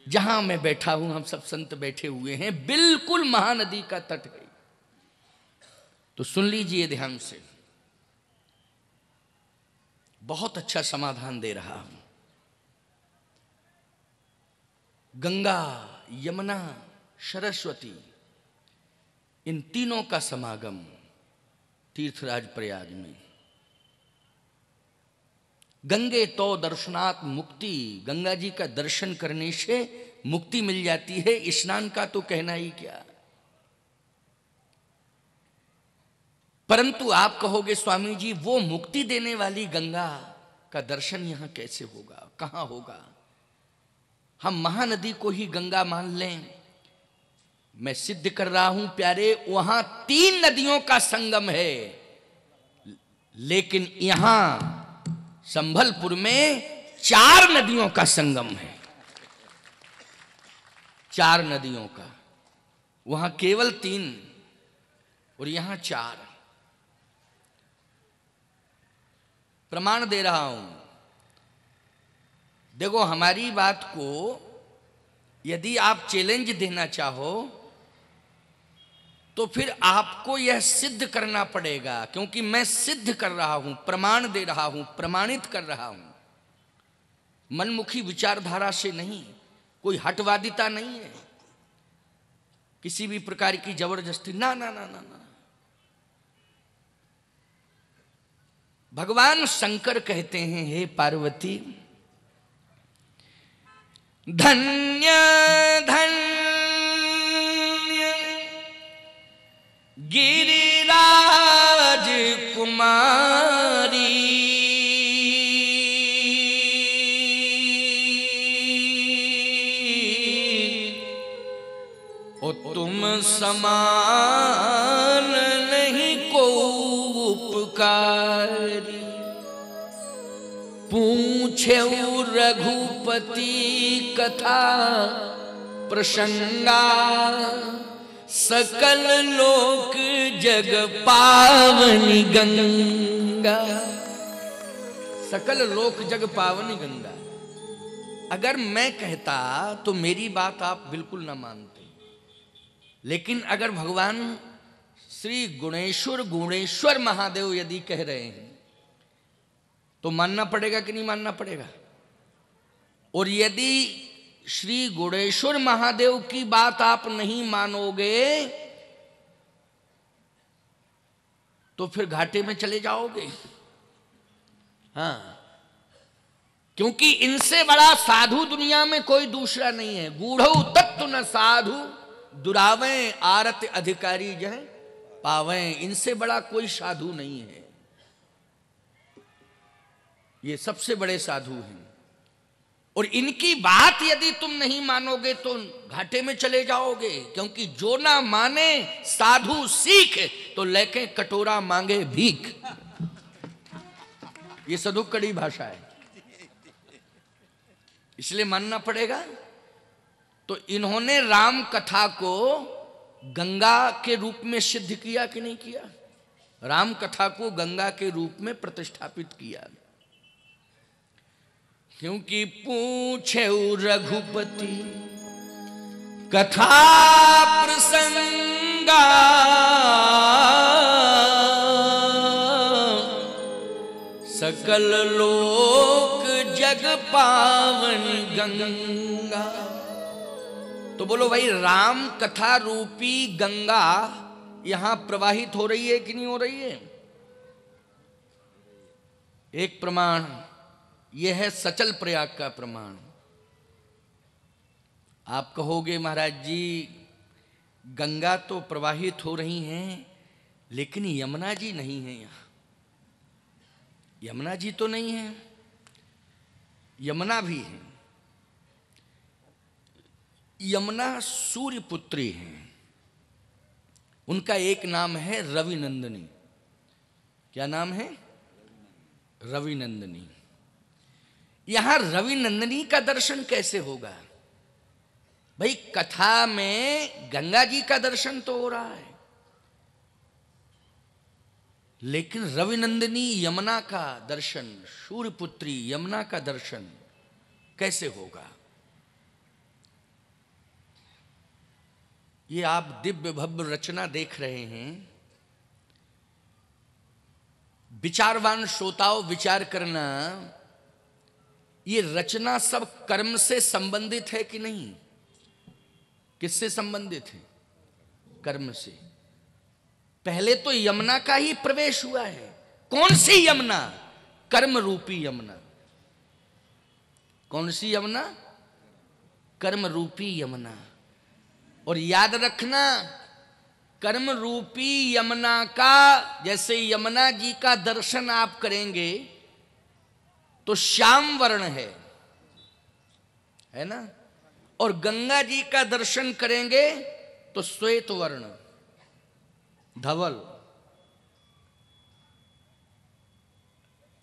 जहां मैं बैठा हूं, हम सब संत बैठे हुए हैं, बिल्कुल महानदी का तट है। तो सुन लीजिए ध्यान से, बहुत अच्छा समाधान दे रहा हूं। गंगा, यमुना, सरस्वती, इन तीनों का समागम तीर्थराज प्रयाग में। गंगे तो दर्शनात् मुक्ति, गंगा जी का दर्शन करने से मुक्ति मिल जाती है। स्नान का तो कहना ही क्या। परंतु आप कहोगे स्वामी जी, वो मुक्ति देने वाली गंगा का दर्शन यहां कैसे होगा, कहां होगा? हम महानदी को ही गंगा मान लें। मैं सिद्ध कर रहा हूं प्यारे, वहां 3 नदियों का संगम है, लेकिन यहां संभलपुर में 4 नदियों का संगम है। 4 नदियों का, वहां केवल 3 और यहां 4। प्रमाण दे रहा हूं। देखो, हमारी बात को यदि आप चैलेंज देना चाहो तो फिर आपको यह सिद्ध करना पड़ेगा, क्योंकि मैं सिद्ध कर रहा हूं, प्रमाण दे रहा हूं, प्रमाणित कर रहा हूं। मनमुखी विचारधारा से नहीं, कोई हटवादिता नहीं है, किसी भी प्रकार की जबरदस्ती ना ना ना ना ना। भगवान शंकर कहते हैं, हे पार्वती, धन्य धन्य गिरिराज कुमारी, ओ तुम समान नहीं को उपकारी। पूछे रघुपति कथा प्रसंगा, सकल लोक जग पावनी गंगा। सकल लोक जग पावनी गंगा। अगर मैं कहता तो मेरी बात आप बिल्कुल ना मानते, लेकिन अगर भगवान श्री गुणेश्वर महादेव यदि कह रहे हैं तो मानना पड़ेगा कि नहीं मानना पड़ेगा? और यदि श्री गुणेश्वर महादेव की बात आप नहीं मानोगे तो फिर घाटे में चले जाओगे। हाँ, क्योंकि इनसे बड़ा साधु दुनिया में कोई दूसरा नहीं है। गूढ़ौ तत्व न साधु, दुरावे आरत अधिकारी जह पावे। इनसे बड़ा कोई साधु नहीं है, ये सबसे बड़े साधु हैं। और इनकी बात यदि तुम नहीं मानोगे तो घाटे में चले जाओगे, क्योंकि जो ना माने साधु सीख, तो लेके कटोरा मांगे भीख। ये साधु कड़ी भाषा है, इसलिए मानना पड़ेगा। तो इन्होंने राम कथा को गंगा के रूप में सिद्ध किया कि नहीं किया? राम कथा को गंगा के रूप में प्रतिष्ठापित किया, क्योंकि पूछे रघुपति कथा प्रसंगा, सकल लोक जग पावन गंगा। तो बोलो भाई, राम कथा रूपी गंगा यहां प्रवाहित हो रही है कि नहीं हो रही है? एक प्रमाण यह है सचल प्रयाग का प्रमाण। आप कहोगे महाराज जी, गंगा तो प्रवाहित हो रही हैं, लेकिन यमुना जी नहीं है यहां। यमुना जी तो नहीं है, यमुना भी है। यमुना सूर्य पुत्री है, उनका एक नाम है रविनंदिनी। क्या नाम है? रविनंदिनी। यहां रविनंदिनी का दर्शन कैसे होगा? भाई, कथा में गंगा जी का दर्शन तो हो रहा है, लेकिन रविनंदिनी यमुना का दर्शन, सूर्यपुत्री यमुना का दर्शन कैसे होगा? ये आप दिव्य भव्य रचना देख रहे हैं। विचारवान श्रोताओं विचार करना, ये रचना सब कर्म से संबंधित है कि नहीं? किससे संबंधित है? कर्म से। पहले तो यमुना का ही प्रवेश हुआ है। कौन सी यमुना? कर्म रूपी यमुना। कौन सी यमुना? कर्म रूपी यमुना। और याद रखना, कर्म रूपी यमुना का, जैसे यमुना जी का दर्शन आप करेंगे तो श्याम वर्ण है ना, और गंगा जी का दर्शन करेंगे तो श्वेत वर्ण, धवल।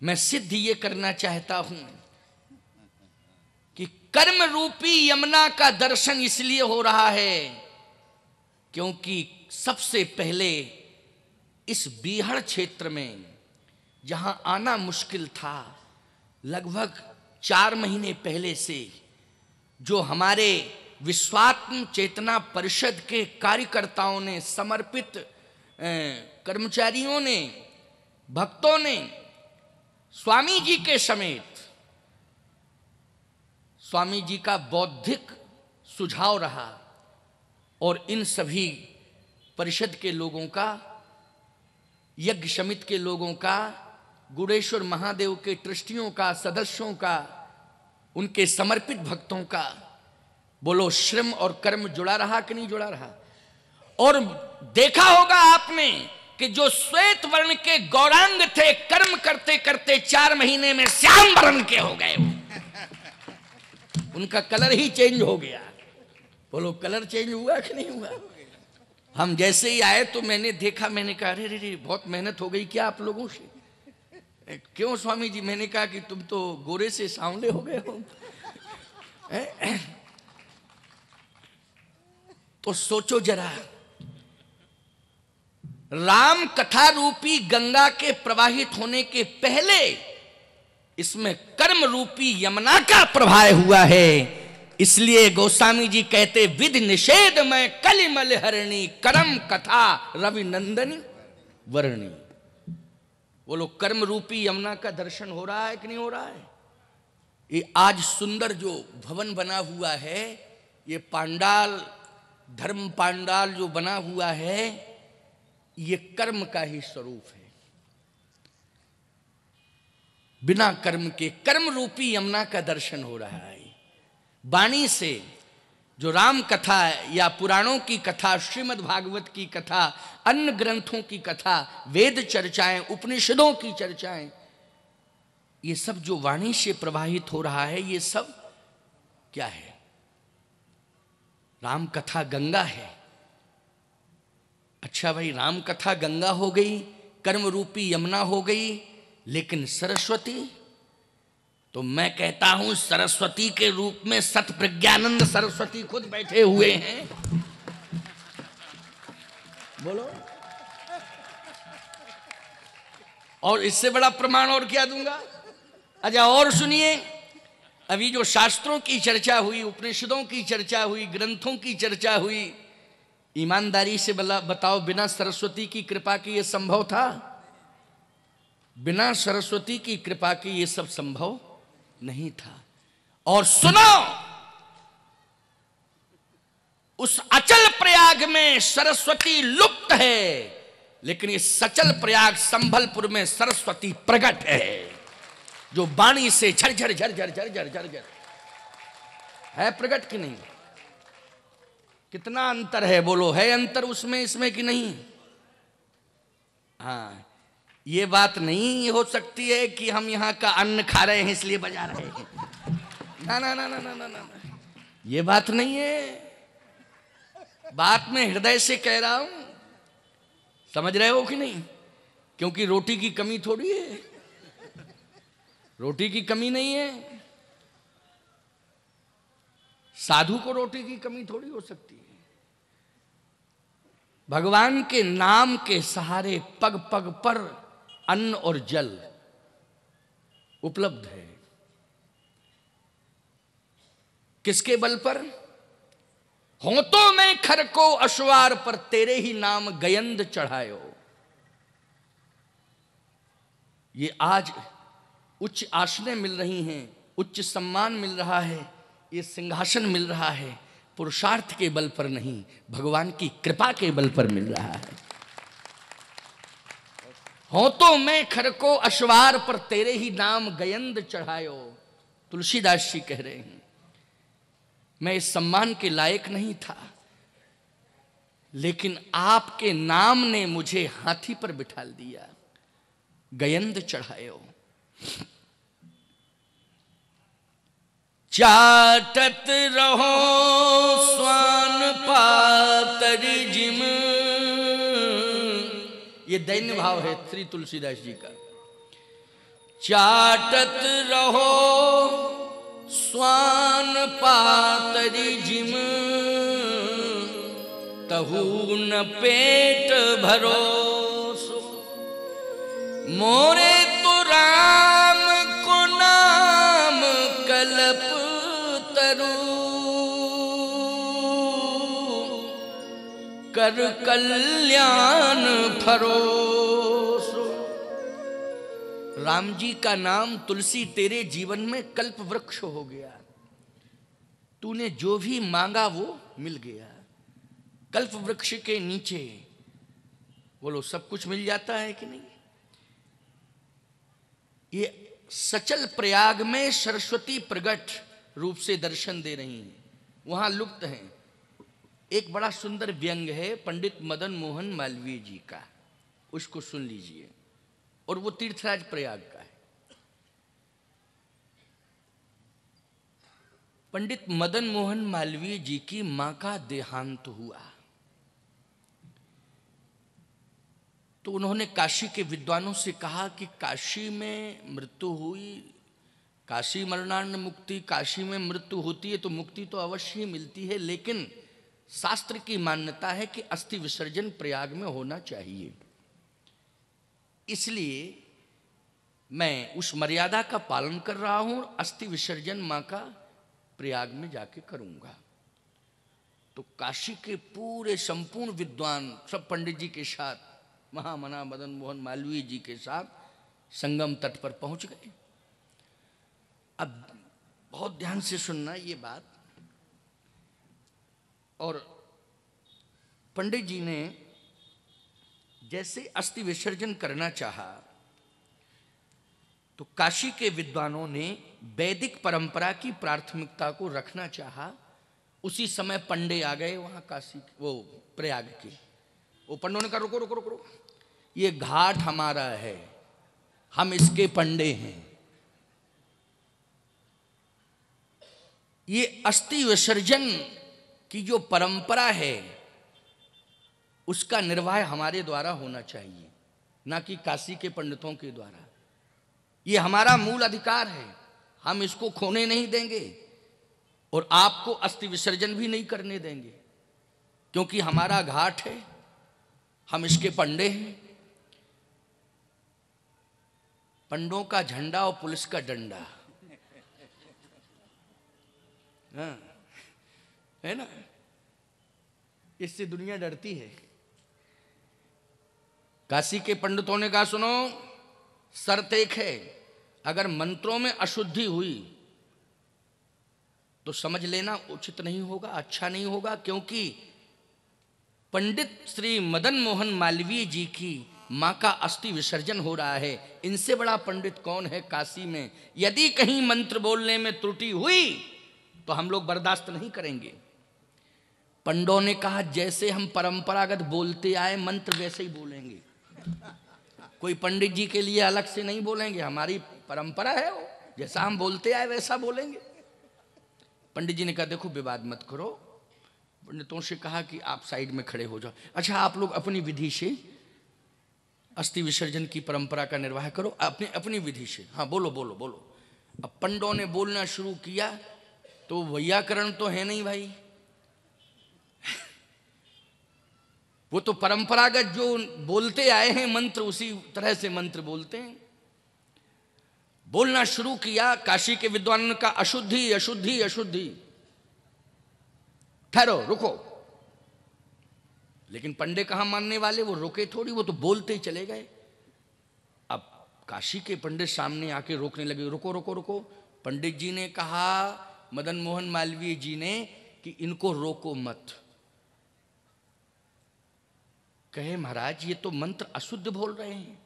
मैं सिद्ध ये करना चाहता हूं कि कर्म रूपी यमुना का दर्शन इसलिए हो रहा है क्योंकि सबसे पहले इस बीहड़ क्षेत्र में, जहां आना मुश्किल था, लगभग 4 महीने पहले से जो हमारे विश्वात्म चेतना परिषद के कार्यकर्ताओं ने, समर्पित कर्मचारियों ने, भक्तों ने, स्वामी जी के समेत, स्वामी जी का बौद्धिक सुझाव रहा और इन सभी परिषद के लोगों का, यज्ञ समिति के लोगों का, गुणेश्वर महादेव के ट्रस्टियों का, सदस्यों का, उनके समर्पित भक्तों का, बोलो श्रम और कर्म जुड़ा रहा कि नहीं जुड़ा रहा? और देखा होगा आपने कि जो श्वेत वर्ण के गौरांग थे, कर्म करते करते 4 महीने में श्याम वर्ण के हो गए। उनका कलर ही चेंज हो गया। बोलो कलर चेंज हुआ कि नहीं हुआ? हम जैसे ही आए तो मैंने देखा, मैंने कहा अरे रे बहुत मेहनत हो गई क्या आप लोगों से? क्यों स्वामी जी? मैंने कहा कि तुम तो गोरे से सांवले हो गए हो। तो सोचो जरा, राम कथा रूपी गंगा के प्रवाहित होने के पहले इसमें कर्म रूपी यमुना का प्रवाह हुआ है। इसलिए गोस्वामी जी कहते, विधि निषेध में कलिमल हरणी, कर्म कथा रवि नंदनी वर्णी। बोलो कर्म रूपी यमुना का दर्शन हो रहा है कि नहीं हो रहा है? ये आज सुंदर जो भवन बना हुआ है, ये पांडाल, धर्म पांडाल जो बना हुआ है, ये कर्म का ही स्वरूप है। बिना कर्म के कर्म रूपी यमुना का दर्शन हो रहा है। वाणी से जो राम कथा या पुराणों की कथा, श्रीमद् भागवत की कथा, अन्य ग्रंथों की कथा, वेद चर्चाएं, उपनिषदों की चर्चाएं, ये सब जो वाणी से प्रवाहित हो रहा है, ये सब क्या है? राम कथा गंगा है। अच्छा भाई, राम कथा गंगा हो गई, कर्म रूपी यमुना हो गई, लेकिन सरस्वती? तो मैं कहता हूं सरस्वती के रूप में सत प्रज्ञानंद सरस्वती खुद बैठे हुए हैं। बोलो, और इससे बड़ा प्रमाण और क्या दूंगा? अच्छा और सुनिए, अभी जो शास्त्रों की चर्चा हुई, उपनिषदों की चर्चा हुई, ग्रंथों की चर्चा हुई, ईमानदारी से बताओ, बिना सरस्वती की कृपा के ये संभव था? बिना सरस्वती की कृपा के ये सब संभव नहीं था। और सुनो, उस अचल प्रयाग में सरस्वती लुप्त है, लेकिन इस सचल प्रयाग संभलपुर में सरस्वती प्रकट है, जो वाणी से झरझर झरझर झरझर झरझर है प्रकट कि नहीं? कितना अंतर है? बोलो, है अंतर उसमें इसमें कि नहीं? हाँ, ये बात नहीं हो सकती है कि हम यहाँ का अन्न खा रहे हैं इसलिए बजा रहे हैं। ना ना ना ना ना ना ना, ये बात नहीं है। बात मैं हृदय से कह रहा हूं, समझ रहे हो कि नहीं? क्योंकि रोटी की कमी थोड़ी है, रोटी की कमी नहीं है। साधु को रोटी की कमी थोड़ी हो सकती है। भगवान के नाम के सहारे पग पग पर अन्न और जल उपलब्ध है। किसके बल पर? होंतों में खर को अश्वार पर तेरे ही नाम गयंद चढ़ायो। ये आज उच्च आसनें मिल रही हैं, उच्च सम्मान मिल रहा है, ये सिंहासन मिल रहा है, पुरुषार्थ के बल पर नहीं, भगवान की कृपा के बल पर मिल रहा है। होंतों में खर को अश्वार पर तेरे ही नाम गयंद चढ़ायो। तुलसीदास जी कह रहे हैं, मैं इस सम्मान के लायक नहीं था, लेकिन आपके नाम ने मुझे हाथी पर बिठा दिया, गयंद चढ़ायो। चाटत रहो स्वान पातर जिम, ये दैन्य भाव है श्री तुलसीदास जी का। चाटत रहो स्वान पातरी जिम, तहु न पेट भरोसो। मोरे तो राम को नाम कल्प तरु, कर कल्याण फरोसो। राम जी का नाम तुलसी तेरे जीवन में कल्प वृक्ष हो गया। तूने जो भी मांगा वो मिल गया। कल्प वृक्ष के नीचे बोलो सब कुछ मिल जाता है कि नहीं। ये सचल प्रयाग में सरस्वती प्रगट रूप से दर्शन दे रही हैं, वहां लुप्त हैं। एक बड़ा सुंदर व्यंग है पंडित मदन मोहन मालवीय जी का, उसको सुन लीजिए, और वो तीर्थराज प्रयाग का है। पंडित मदन मोहन मालवीय जी की मां का देहांत हुआ तो उन्होंने काशी के विद्वानों से कहा कि काशी में मृत्यु हुई, काशी मरणान्न मुक्ति, काशी में मृत्यु होती है तो मुक्ति तो अवश्य ही मिलती है, लेकिन शास्त्र की मान्यता है कि अस्थि विसर्जन प्रयाग में होना चाहिए। इसलिए मैं उस मर्यादा का पालन कर रहा हूं, अस्थि विसर्जन मां का प्रयाग में जाके करूंगा। तो काशी के पूरे संपूर्ण विद्वान सब पंडित जी के साथ, महामना मदन मोहन मालवीय जी के साथ संगम तट पर पहुंच गए। अब बहुत ध्यान से सुनना ये बात। और पंडित जी ने जैसे अस्थि विसर्जन करना चाहा तो काशी के विद्वानों ने वैदिक परंपरा की प्राथमिकता को रखना चाहा। उसी समय पंडे आ गए वहां काशी वो प्रयाग के। वो पंडों ने कहा रुको रुको रुको रुको, ये घाट हमारा है, हम इसके पंडे हैं। ये अस्थि विसर्जन की जो परंपरा है उसका निर्वाह हमारे द्वारा होना चाहिए, ना कि काशी के पंडितों के द्वारा। ये हमारा मूल अधिकार है, हम इसको खोने नहीं देंगे और आपको अस्थि विसर्जन भी नहीं करने देंगे, क्योंकि हमारा घाट है, हम इसके पंडे हैं। पंडों का झंडा और पुलिस का डंडा, हाँ, है ना, इससे दुनिया डरती है। काशी के पंडितों ने कहा सुनो, शर्त एक है, अगर मंत्रों में अशुद्धि हुई तो समझ लेना उचित नहीं होगा, अच्छा नहीं होगा, क्योंकि पंडित श्री मदन मोहन मालवीय जी की मां का अस्थि विसर्जन हो रहा है। इनसे बड़ा पंडित कौन है काशी में। यदि कहीं मंत्र बोलने में त्रुटि हुई तो हम लोग बर्दाश्त नहीं करेंगे। पंडों ने कहा जैसे हम परंपरागत बोलते आए मंत्र वैसे ही बोलेंगे, कोई पंडित जी के लिए अलग से नहीं बोलेंगे, हमारी परंपरा है वो, जैसा हम बोलते आए वैसा बोलेंगे। पंडित जी ने कहा देखो विवाद मत करो। पंडितों से कहा कि आप साइड में खड़े हो जाओ। अच्छा आप लोग अपनी विधि से अस्थि विसर्जन की परंपरा का निर्वाह करो, अपनी अपनी विधि से। हाँ बोलो बोलो बोलो। अब पंडों ने बोलना शुरू किया तो वैयाकरण तो है नहीं भाई, वो तो परंपरागत जो बोलते आए हैं मंत्र उसी तरह से मंत्र बोलते हैं। बोलना शुरू किया, काशी के विद्वानों का अशुद्धि अशुद्धि अशुद्धि। ठहरो, रुको। लेकिन पंडे कहां मानने वाले, वो रुके थोड़ी, वो तो बोलते ही चले गए। अब काशी के पंडित सामने आके रोकने लगे, रुको रुको रुको। पंडित जी ने कहा, मदन मोहन मालवीय जी ने, कि इनको रोको मत। कहे महाराज ये तो मंत्र अशुद्ध बोल रहे हैं,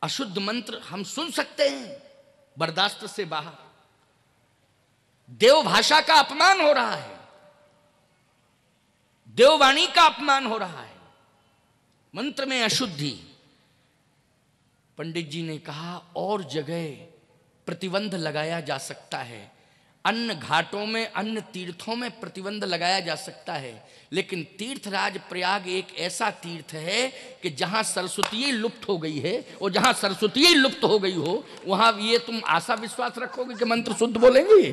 अशुद्ध मंत्र हम सुन सकते हैं, बर्दाश्त से बाहर। देव भाषा का अपमान हो रहा है, देववाणी का अपमान हो रहा है, मंत्र में अशुद्धि। पंडित जी ने कहा और जगह प्रतिबंध लगाया जा सकता है, अन्य घाटों में, अन्य तीर्थों में प्रतिबंध लगाया जा सकता है, लेकिन तीर्थराज प्रयाग एक ऐसा तीर्थ है कि जहां सरस्वती लुप्त हो गई है, और जहां सरस्वती लुप्त हो गई हो वहां ये तुम आशा विश्वास रखोगे कि मंत्र शुद्ध बोलेंगे?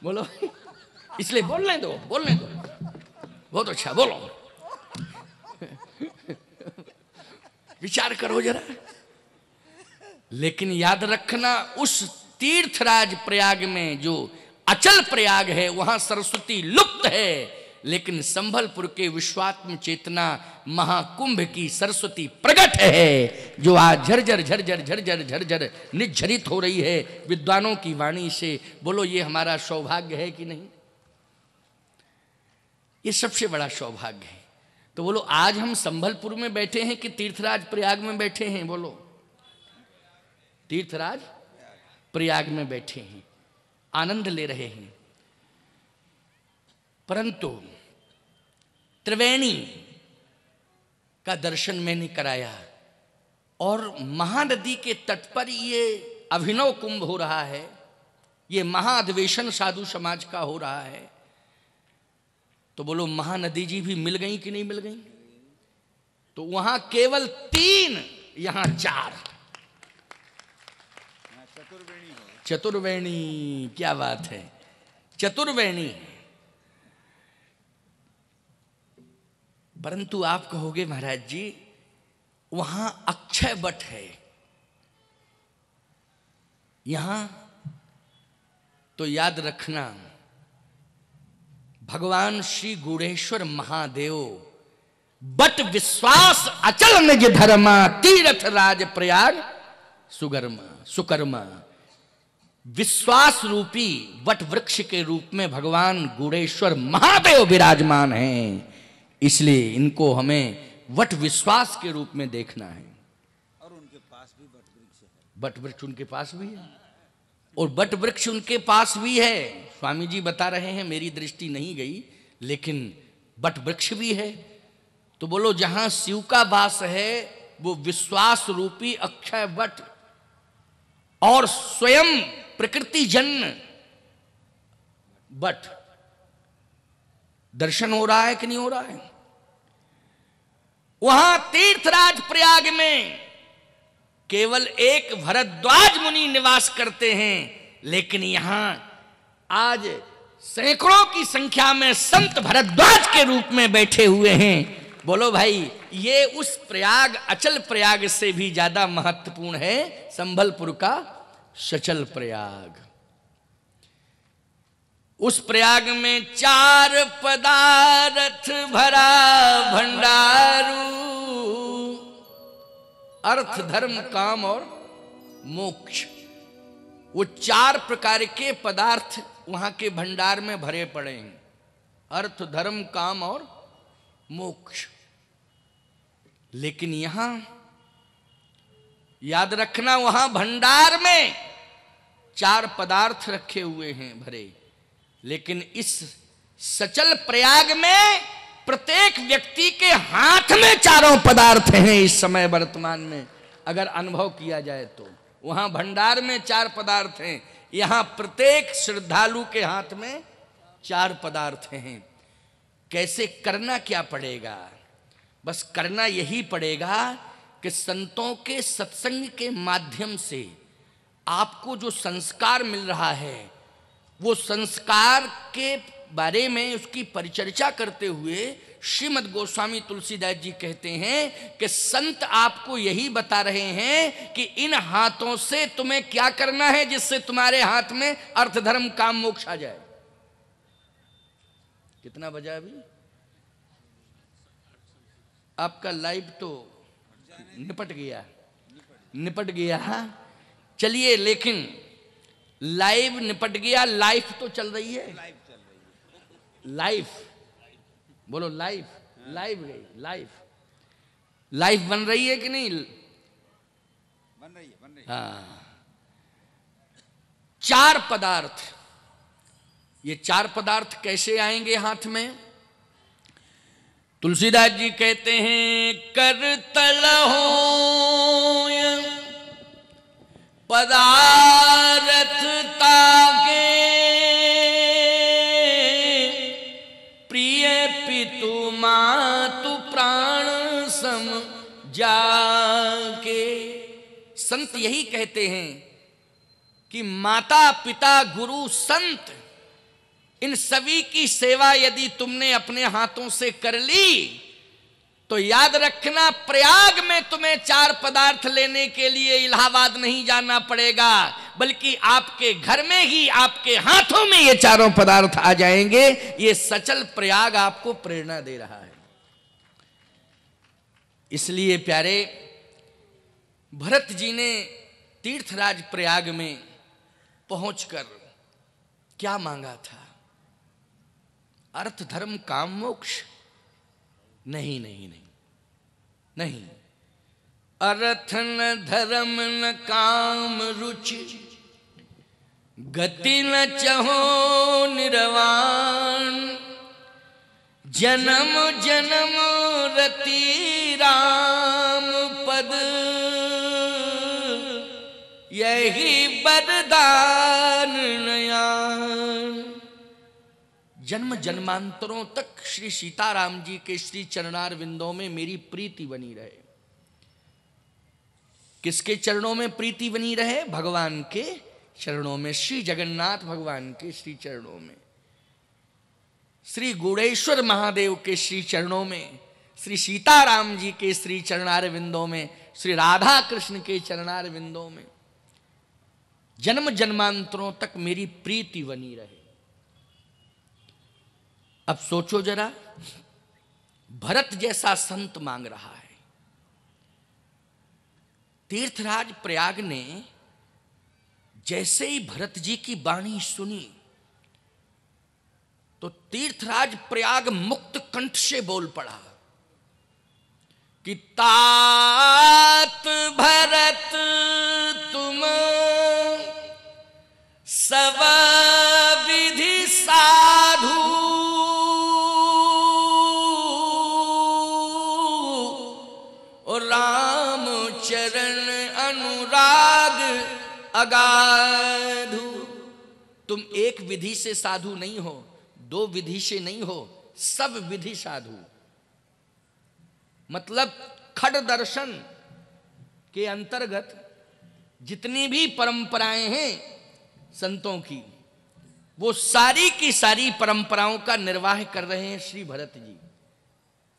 बोलो, इसलिए बोलने दो, बोलने दो। बहुत अच्छा, बोलो, विचार करो जरा। लेकिन याद रखना, उस तीर्थराज प्रयाग में जो अचल प्रयाग है वहां सरस्वती लुप्त है, लेकिन संभलपुर के विश्वात्म चेतना महाकुंभ की सरस्वती प्रकट है, जो आज झरझर झरझर झरझर झरझर निझरित हो रही है विद्वानों की वाणी से। बोलो ये हमारा सौभाग्य है कि नहीं? ये सबसे बड़ा सौभाग्य है। तो बोलो आज हम संभलपुर में बैठे हैं कि तीर्थराज प्रयाग में बैठे हैं? बोलो, तीर्थराज प्रयाग में बैठे हैं, आनंद ले रहे हैं। परंतु त्रिवेणी का दर्शन मैंने कराया, और महानदी के तट पर ये अभिनव कुंभ हो रहा है, ये महाअधिवेशन साधु समाज का हो रहा है। तो बोलो महानदी जी भी मिल गई कि नहीं मिल गई? तो वहां केवल 3, यहां 4। चतुर्वेणी, क्या बात है, चतुर्वेणी। परंतु आप कहोगे महाराज जी वहां अक्षय वट है, यहां तो याद रखना भगवान श्री गुणेश्वर महादेव बट विश्वास अचल निज धर्मा, तीर्थ राज प्रयाग सुगर्मा सुकर्मा। विश्वास रूपी वट वृक्ष के रूप में भगवान गुणेश्वर महादेव विराजमान हैं, इसलिए इनको हमें वट विश्वास के रूप में देखना है। और उनके पास भी वट वृक्ष है, वट वृक्ष उनके पास भी है, और वट वृक्ष उनके पास भी है। स्वामी जी बता रहे हैं, मेरी दृष्टि नहीं गई, लेकिन वट वृक्ष भी है। तो बोलो जहां शिव का वास है वो विश्वास रूपी अक्षय वट और स्वयं प्रकृति जन्य वट दर्शन हो रहा है कि नहीं हो रहा है? वहां तीर्थराज प्रयाग में केवल एक भरद्वाज मुनि निवास करते हैं, लेकिन यहां आज सैकड़ों की संख्या में संत भरद्वाज के रूप में बैठे हुए हैं। बोलो भाई, ये उस प्रयाग अचल प्रयाग से भी ज्यादा महत्वपूर्ण है संभलपुर का सचल प्रयाग। उस प्रयाग में 4 पदार्थ भरा भंडारू, अर्थ धर्म काम और मोक्ष। वो 4 प्रकार के पदार्थ वहां के भंडार में भरे पड़े हैं, अर्थ धर्म काम और मोक्ष। लेकिन यहां याद रखना, वहां भंडार में 4 पदार्थ रखे हुए हैं भरे, लेकिन इस सचल प्रयाग में प्रत्येक व्यक्ति के हाथ में 4 पदार्थ हैं इस समय वर्तमान में। अगर अनुभव किया जाए तो वहां भंडार में 4 पदार्थ हैं, यहां प्रत्येक श्रद्धालु के हाथ में 4 पदार्थ हैं। कैसे करना क्या पड़ेगा? बस करना यही पड़ेगा कि संतों के सत्संग के माध्यम से आपको जो संस्कार मिल रहा है, वो संस्कार के बारे में उसकी परिचर्चा करते हुए श्रीमद् गोस्वामी तुलसीदास जी कहते हैं कि संत आपको यही बता रहे हैं कि इन हाथों से तुम्हें क्या करना है जिससे तुम्हारे हाथ में अर्थ धर्म काम मोक्ष आ जाए। कितना बजा अभी? आपका लाइव तो निपट गया। चलिए, लेकिन लाइव निपट गया, लाइफ तो चल रही है। लाइफ बोलो, लाइफ गई, लाइफ बन रही है कि नहीं? बन रही है। हाँ। 4 पदार्थ, ये 4 पदार्थ कैसे आएंगे हाथ में? तुलसीदास जी कहते हैं, करतल हो पदारथ ताके प्रिय पितु मातु प्राण सम जाके। संत यही कहते हैं कि माता पिता गुरु संत इन सभी की सेवा यदि तुमने अपने हाथों से कर ली तो याद रखना, प्रयाग में तुम्हें 4 पदार्थ लेने के लिए इलाहाबाद नहीं जाना पड़ेगा, बल्कि आपके घर में ही आपके हाथों में ये 4 पदार्थ आ जाएंगे। ये सचल प्रयाग आपको प्रेरणा दे रहा है। इसलिए प्यारे, भरत जी ने तीर्थराज प्रयाग में पहुंचकर क्या मांगा था? अर्थ धर्म काम मोक्ष? नहीं। अर्थ न धर्म न काम रुचि, गति न चहो निर्वाण, जन्म जन्म रति राम पद, यही वरदान नयान। जन्म जन्मांतरों तक श्री सीताराम जी के श्री चरणार विंदों में मेरी प्रीति बनी रहे। किसके चरणों में प्रीति बनी रहे? भगवान के चरणों में, श्री जगन्नाथ भगवान के श्री चरणों में, श्री गुणेश्वर महादेव के श्री चरणों में, श्री सीताराम जी के श्री चरणार विंदों में, श्री राधा कृष्ण के चरणार विंदों में जन्म जन्मांतरों तक मेरी प्रीति बनी रहे। अब सोचो जरा, भरत जैसा संत मांग रहा है। तीर्थराज प्रयाग ने जैसे ही भरत जी की वाणी सुनी तो तीर्थराज प्रयाग मुक्त कंठ से बोल पड़ा कि तात भरत तुम सब विधि साधु, राम चरण अनुराग अगाधु। तुम एक विधि से साधु नहीं हो, 2 विधि से नहीं हो, सब विधि साधु। मतलब खड़ दर्शन के अंतर्गत जितनी भी परंपराएं हैं संतों की, वो सारी की सारी परंपराओं का निर्वाह कर रहे हैं श्री भरत जी।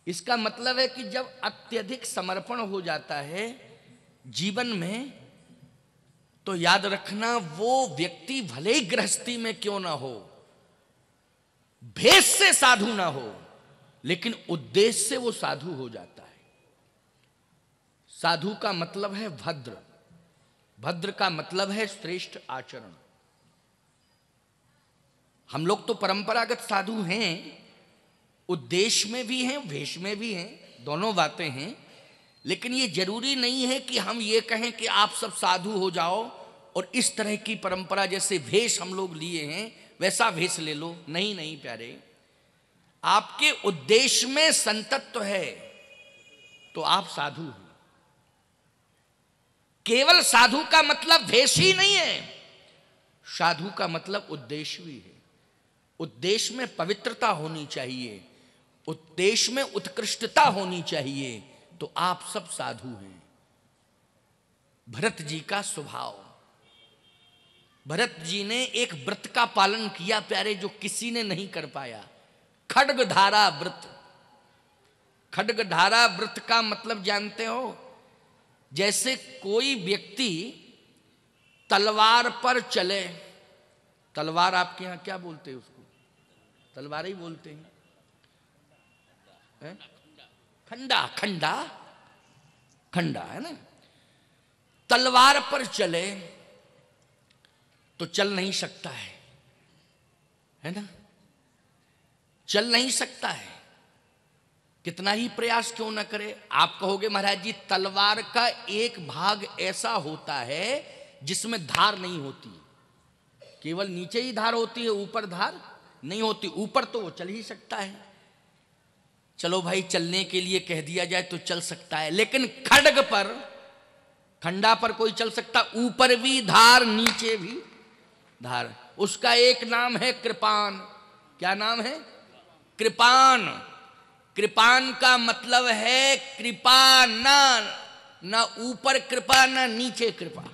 इसका मतलब है कि जब अत्यधिक समर्पण हो जाता है जीवन में, तो याद रखना, वो व्यक्ति भले ही गृहस्थी में क्यों ना हो, भेष से साधु ना हो, लेकिन उद्देश्य से वो साधु हो जाता है। साधु का मतलब है भद्र, भद्र का मतलब है श्रेष्ठ आचरण। हम लोग तो परंपरागत साधु हैं, उद्देश्य में भी हैं, वेश में भी हैं, दोनों बातें हैं। लेकिन ये जरूरी नहीं है कि हम ये कहें कि आप सब साधु हो जाओ और इस तरह की परंपरा, जैसे वेश हम लोग लिए हैं वैसा वेश ले लो। नहीं नहीं प्यारे, आपके उद्देश्य में संतत्व है तो आप साधु हो। केवल साधु का मतलब वेश ही नहीं है, साधु का मतलब उद्देश्य भी है। उद्देश्य में पवित्रता होनी चाहिए, उद्देश्य में उत्कृष्टता होनी चाहिए, तो आप सब साधु हैं। भरत जी का स्वभाव, भरत जी ने एक व्रत का पालन किया प्यारे, जो किसी ने नहीं कर पाया। खड्ग धारा व्रत, खड्गधारा व्रत का मतलब जानते हो? जैसे कोई व्यक्ति तलवार पर चले, तलवार आपके यहां क्या बोलते हैं उसको? तलवार ही बोलते हैं, खंडा, खंडा, खंडा है ना। तलवार पर चले तो चल नहीं सकता है ना, चल नहीं सकता है, कितना ही प्रयास क्यों ना करे। आप कहोगे महाराज जी तलवार का एक भाग ऐसा होता है जिसमें धार नहीं होती, केवल नीचे ही धार होती है, ऊपर धार नहीं होती। ऊपर तो वो चल ही सकता है, चलो भाई चलने के लिए कह दिया जाए तो चल सकता है, लेकिन खड्ग पर, खंडा पर कोई चल सकता? ऊपर भी धार नीचे भी धार। उसका एक नाम है कृपान। क्या नाम है? कृपान। कृपान का मतलब है कृपा ना ऊपर कृपा ना नीचे कृपा,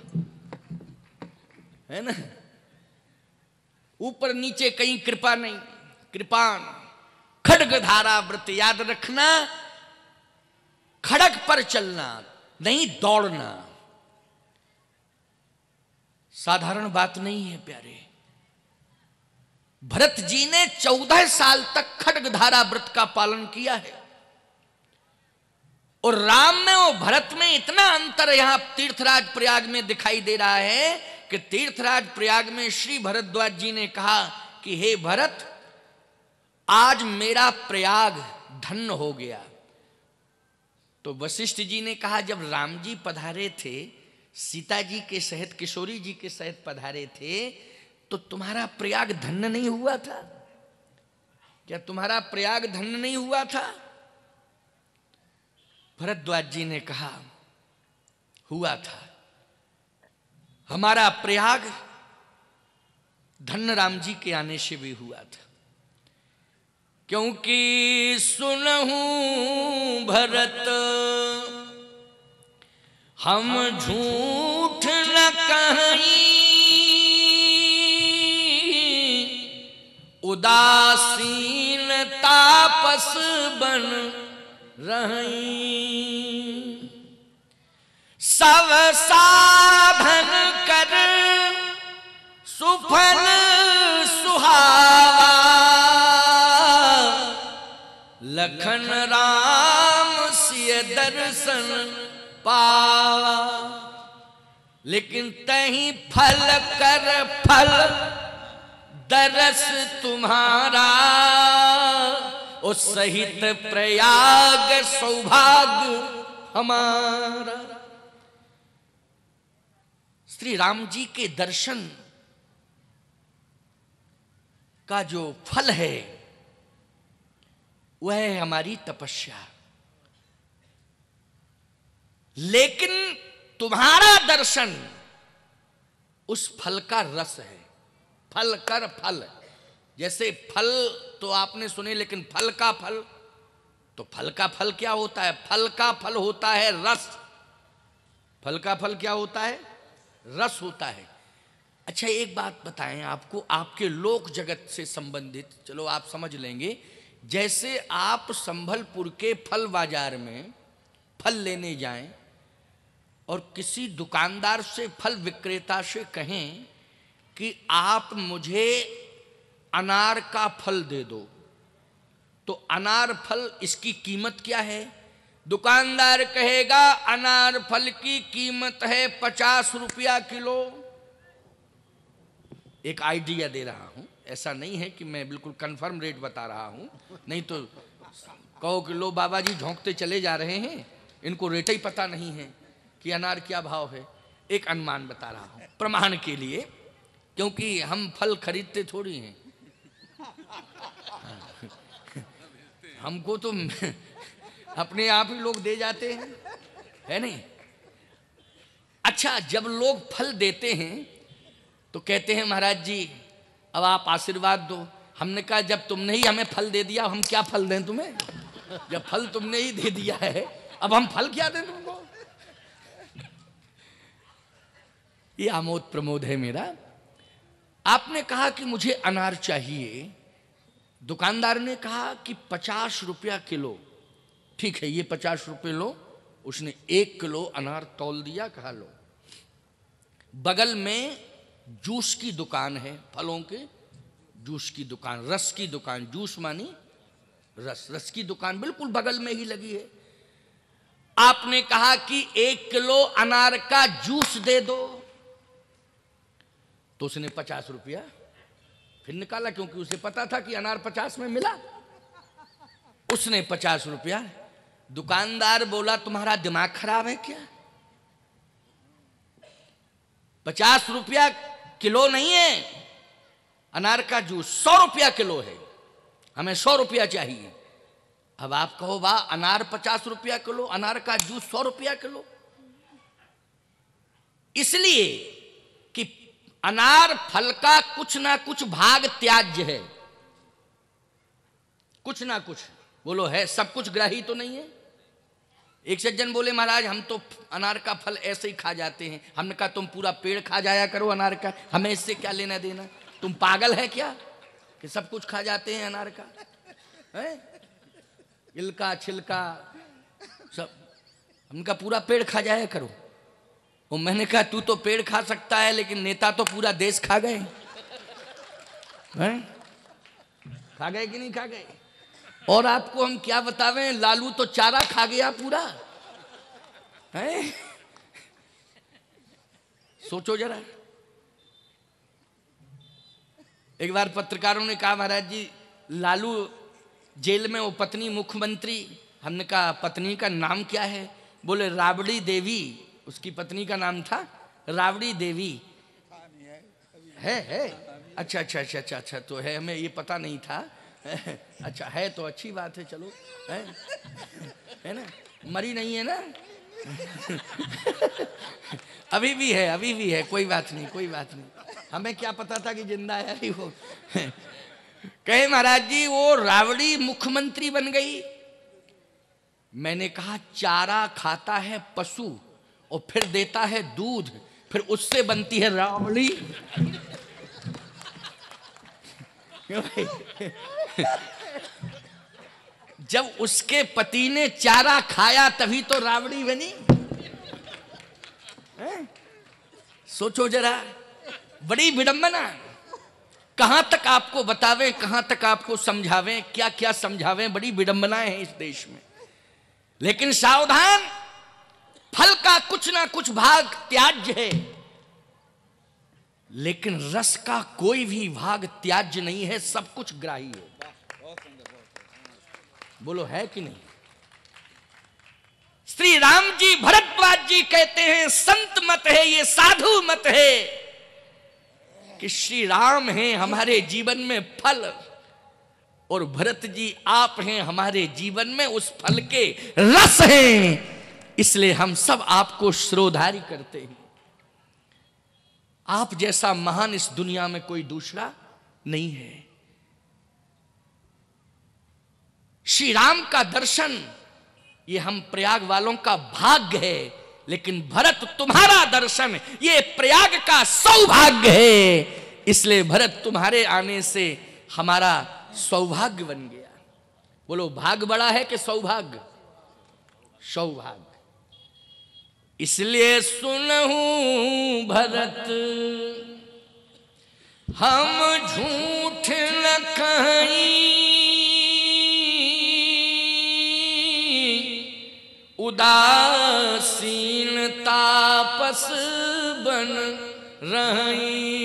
है ना। ऊपर नीचे कहीं कृपा नहीं, कृपान। खड्गधारा व्रत याद रखना, खड़ग पर चलना, नहीं दौड़ना। साधारण बात नहीं है प्यारे। भरत जी ने 14 साल तक खड्गधारा व्रत का पालन किया है, और राम में और भरत में इतना अंतर यहां तीर्थराज प्रयाग में दिखाई दे रहा है कि तीर्थराज प्रयाग में श्री भरद्वाज जी ने कहा कि हे भरत, आज मेरा प्रयाग धन्य हो गया। तो वशिष्ठ जी ने कहा जब राम जी पधारे थे, सीता जी के सहित, किशोरी जी के सहित पधारे थे, तो तुम्हारा प्रयाग धन्य नहीं हुआ था? क्या तुम्हारा प्रयाग धन्य नहीं हुआ था? भरद्वाज जी ने कहा हुआ था। हमारा प्रयाग धन्य राम जी के आने से भी हुआ था, क्योंकि सुनहूं भरत हम झूठ न कहीं, उदासीन तापस बन रहीं, सब साधन कर सुफल सुहावा, लखन राम सिय दर्शन पावा। लेकिन तहीं फल कर फल दरस तुम्हारा, उस सहित प्रयाग सौभाग्य हमारा। श्री राम जी के दर्शन का जो फल है वह है हमारी तपस्या। लेकिन तुम्हारा दर्शन उस फल का रस है। फल कर फल, जैसे फल तो आपने सुने, लेकिन फल का फल, तो फल का फल क्या होता है? फल का फल होता है रस। फल का फल क्या होता है? रस होता है। अच्छा एक बात बताएं आपको, आपके लोक जगत से संबंधित, चलो आप समझ लेंगे। जैसे आप संभलपुर के फल बाजार में फल लेने जाएं और किसी दुकानदार से, फल विक्रेता से कहें कि आप मुझे अनार का फल दे दो, तो अनार फल इसकी कीमत क्या है? दुकानदार कहेगा अनार फल की कीमत है 50 रुपया किलो। एक आइडिया दे रहा हूं, ऐसा नहीं है कि मैं बिल्कुल कंफर्म रेट बता रहा हूं, नहीं तो कहो कि लो बाबा जी झोंकते चले जा रहे हैं, इनको रेट ही पता नहीं है कि अनार क्या भाव है। एक अनुमान बता रहा हूं प्रमाण के लिए, क्योंकि हम फल खरीदते थोड़ी हैं, हमको तो अपने आप ही लोग दे जाते हैं, है नहीं। अच्छा जब लोग फल देते हैं तो कहते हैं महाराज जी अब आप आशीर्वाद दो। हमने कहा जब तुमने ही हमें फल दे दिया, हम क्या फल दें तुम्हें? जब फल तुमने ही दे दिया है, अब हम फल क्या दें तुमको? ये आमोद प्रमोद है मेरा। आपने कहा कि मुझे अनार चाहिए, दुकानदार ने कहा कि 50 रुपया किलो। ठीक है ये 50 रुपए लो। उसने 1 किलो अनार तौल दिया, कहा लो। बगल में जूस की दुकान है, फलों के जूस की दुकान, रस की दुकान, जूस मानी रस, रस की दुकान बिल्कुल बगल में ही लगी है। आपने कहा कि 1 किलो अनार का जूस दे दो, तो उसने 50 रुपया फिर निकाला, क्योंकि उसे पता था कि अनार 50 में मिला। उसने 50 रुपया। दुकानदार बोला तुम्हारा दिमाग खराब है क्या? 50 रुपया किलो नहीं है अनार का जूस, 100 रुपया किलो है, हमें 100 रुपया चाहिए। अब आप कहो वाह, अनार 50 रुपया किलो, अनार का जूस 100 रुपया किलो। इसलिए कि अनार फल का कुछ ना कुछ भाग त्याज्य है, कुछ ना कुछ। बोलो है, सब कुछ ग्राही तो नहीं है। एक सज्जन बोले महाराज हम तो अनार का फल ऐसे ही खा जाते हैं। हमने कहा तुम पूरा पेड़ खा जाया करो अनार का, हमें इससे क्या लेना देना? तुम पागल है क्या कि सब कुछ खा जाते हैं अनार का? है इल्का छिलका सब, हमने कहा पूरा पेड़ खा जाया करो। और मैंने कहा तू तो पेड़ खा सकता है, लेकिन नेता तो पूरा देश खा गए हैं? खा गए कि नहीं खा गए? और आपको हम क्या बतावें, लालू तो चारा खा गया पूरा है। सोचो जरा। एक बार पत्रकारों ने कहा महाराज जी लालू जेल में, वो पत्नी मुख्यमंत्री। हमने कहा पत्नी का नाम क्या है? बोले राबड़ी देवी, उसकी पत्नी का नाम था राबड़ी देवी। है अच्छा अच्छा अच्छा अच्छा अच्छा, तो है, हमें ये पता नहीं था। अच्छा है तो अच्छी बात है, चलो है ना, मरी नहीं है ना? अभी भी है, अभी भी है, कोई बात नहीं, कोई बात नहीं। हमें क्या पता था कि जिंदा है अभी वो। कहे महाराज जी वो राबड़ी मुख्यमंत्री बन गई। मैंने कहा चारा खाता है पशु और फिर देता है दूध, फिर उससे बनती है राबड़ी। जब उसके पति ने चारा खाया तभी तो राबड़ी बनी। सोचो जरा, बड़ी विडंबना। कहां तक आपको बतावें, कहां तक आपको समझावें, क्या क्या समझावें, बड़ी विडंबनाएं हैं इस देश में। लेकिन सावधान, फल का कुछ ना कुछ भाग त्याज्य है, लेकिन रस का कोई भी भाग त्याज्य नहीं है, सब कुछ ग्राही है। बोलो है कि नहीं? श्री राम जी भरद्वाज जी कहते हैं संत मत है ये, साधु मत है, कि श्री राम हैं हमारे जीवन में फल, और भरत जी आप हैं हमारे जीवन में उस फल के रस हैं। इसलिए हम सब आपको श्रोधारी करते हैं। आप जैसा महान इस दुनिया में कोई दूसरा नहीं है। श्री राम का दर्शन ये हम प्रयाग वालों का भाग्य है, लेकिन भरत तुम्हारा दर्शन ये प्रयाग का सौभाग्य है। इसलिए भरत तुम्हारे आने से हमारा सौभाग्य बन गया। बोलो भाग्य बड़ा है कि सौभाग्य? सौभाग्य। इसलिए सुनहूं भरत हम झूठ न कहीं, उदासीन तापस बन रही,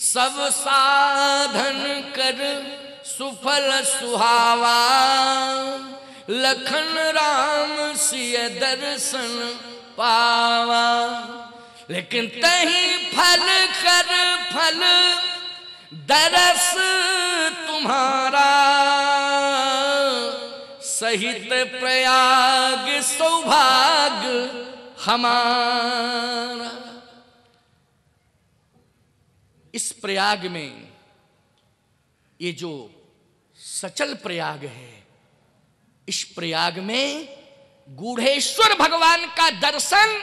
सब साधन कर सुफल सुहावा, लखन राम सिय दर्शन पावा। लेकिन तहीं फल कर फल दरस तुम्हारा, सहित प्रयाग सौभाग्य हमारा। इस प्रयाग में, ये जो सचल प्रयाग है, इस प्रयाग में गूढ़ेश्वर भगवान का दर्शन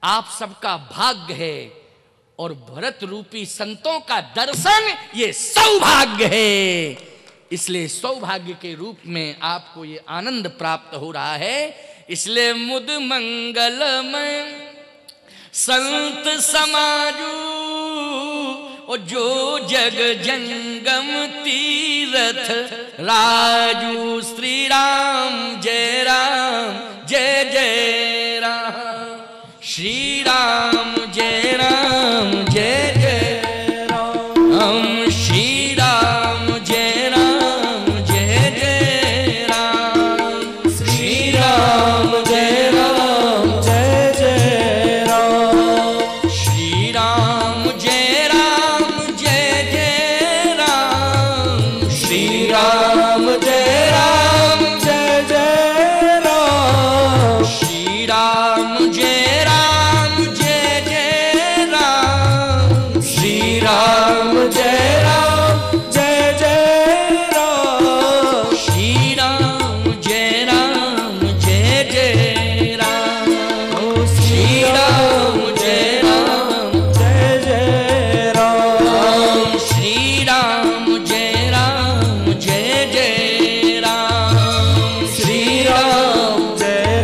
आप सबका भाग्य है, और भरत रूपी संतों का दर्शन ये सौभाग्य है। इसलिए सौभाग्य के रूप में आपको ये आनंद प्राप्त हो रहा है। इसलिए मुद मंगलमय संत समाजू और जो जग जंगम तीरथ राजू। श्री राम जय जय राम, श्री राम जय जय राम, श्री राम जय जय राम, श्री राम जय जय राम, श्री राम जय जय राम, श्री राम जय जय राम, श्री राम जय जय राम, श्री राम जय जय राम, श्री राम जय जय राम, श्री राम जय जय राम, श्री राम जय जय राम, श्री राम जय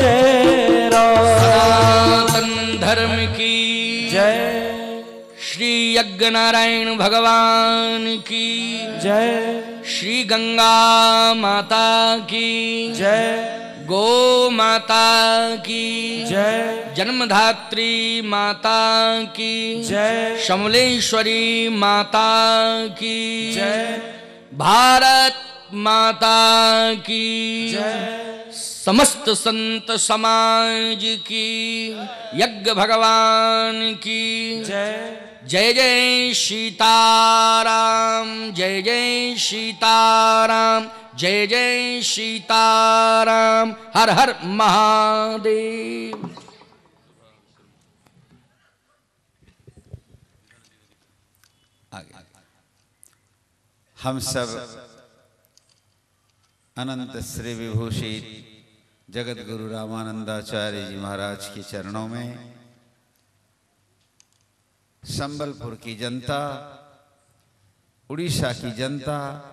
जय राम। सनातन धर्म की जय, श्री यज्ञ नारायण भगवान की जय, श्री गंगा माता की जय, गो माता की जय, जन्मधात्री माता की जय, शमलेश्वरी माता की जय, भारत माता की जय, समस्त संत समाज की, यज्ञ भगवान की जय। जय जय सीताराम, जय जय सीताराम, जय जय सीताराम, हर हर महादेव। हम सब अनंत श्री विभूषित जगत गुरु रामानंदाचार्य जी महाराज के चरणों में, संबलपुर की जनता, उड़ीसा की जनता,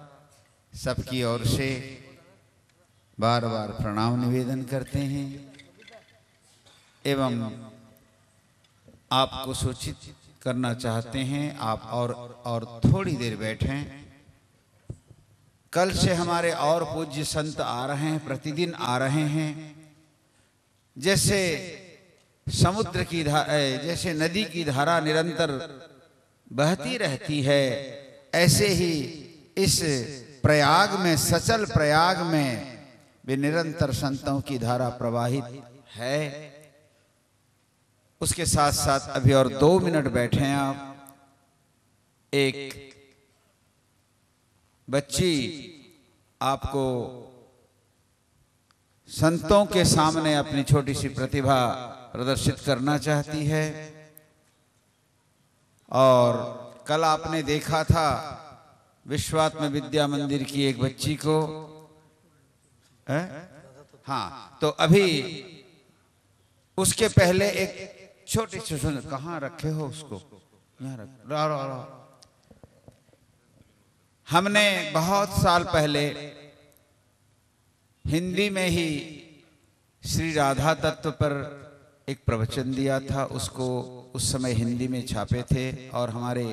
सबकी ओर से बार बार प्रणाम निवेदन करते हैं एवं आपको सूचित करना चाहते हैं। आप और थोड़ी देर बैठें। कल से हमारे और पूज्य संत आ रहे हैं, प्रतिदिन आ रहे हैं। जैसे समुद्र की जैसे नदी की धारा निरंतर बहती रहती है, ऐसे ही इस प्रयाग में, सचल प्रयाग में भी निरंतर संतों की धारा प्रवाहित है। उसके साथ साथ अभी और 2 मिनट बैठे आप। एक बच्ची आपको संतों के सामने अपनी छोटी सी प्रतिभा प्रदर्शित करना चाहती है। और कल आपने देखा था विश्वात्म विद्या मंदिर की एक बच्ची को, हाँ, तो अभी उसके पहले एक छोटी सी, कहाँ रखे हो उसको, यहाँ रख, हमने बहुत साल पहले हिंदी में ही श्री राधा तत्व पर एक प्रवचन दिया था। उसको उस समय हिंदी में छापे थे और हमारे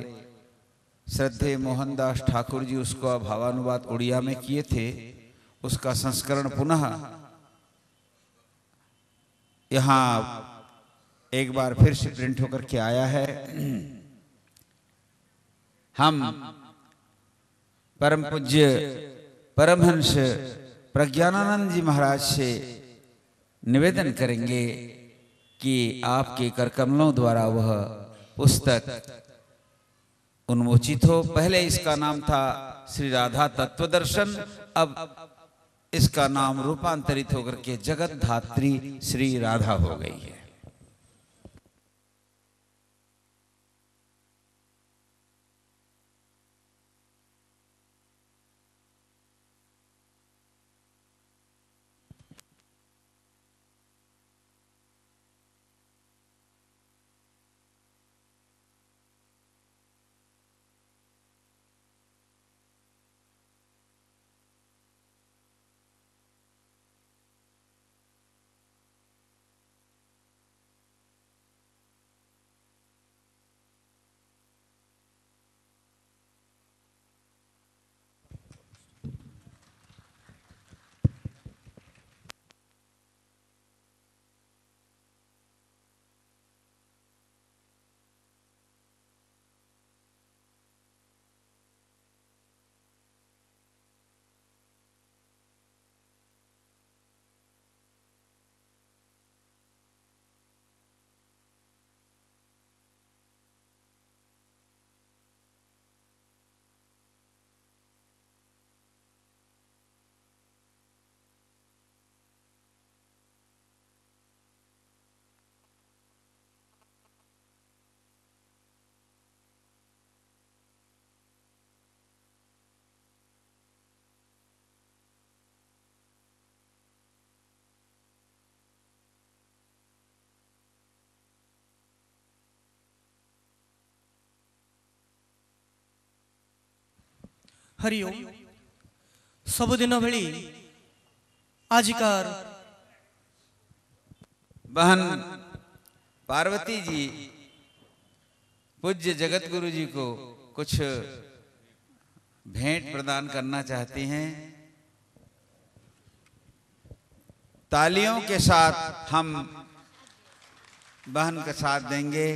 श्रद्धेय मोहनदास ठाकुर जी उसको भावानुवाद उड़िया में किए थे। उसका संस्करण पुनः यहाँ एक बार फिर से प्रिंट होकर के आया है। हम परम पूज्य परमहंस प्रज्ञानानंद जी महाराज से निवेदन करेंगे कि आपके करकमलों द्वारा वह पुस्तक उन्मोचित हो। पहले इसका नाम था श्री राधा तत्वदर्शन, अब इसका नाम रूपांतरित होकर के जगत धात्री श्री राधा हो गई है। हरिओम सबुदिन भली आजिकार बहन पार्वती जी पूज्य जगत गुरु जी को कुछ भेंट प्रदान करना चाहती हैं। तालियों के साथ हम बहन का साथ देंगे।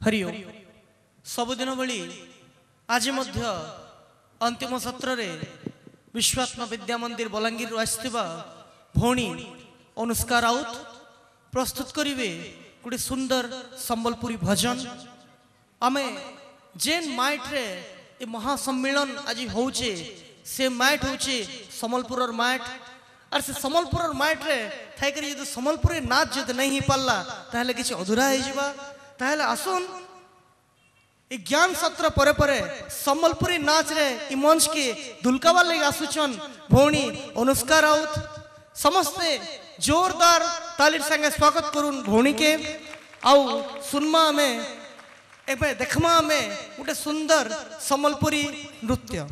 हरिओम सबुदिन भली आज मध्य अंतिम सत्र रे विश्वात्मा विद्या मंदिर बलांगीर आसथिबा भौणी अनुष्का राउत प्रस्तुत करिवे गोटे सुंदर संबलपुरी भजन। आमे जेन माइट रे ए महासम्मेलन आज होउचे से माइट होउचे समलपुरर माइट और से समलपुरर माइट रे थाई करी जदि समलपुरी नाच जदि नहीं पाला ताहले किछि अधूरा हो जिबा। ताहले आसुन ए ज्ञान सत्र परे परे सम्बलपुरी नाच रे इ मंच के दुलकावा लगे आसुचन भौणी अनुष्का राउत। समस्ते जोरदार तालीर संगे स्वागत करुन भौणी के। आउ सुनमा में एबे देखमा में गोटे सुंदर सम्बलपुरी नृत्य।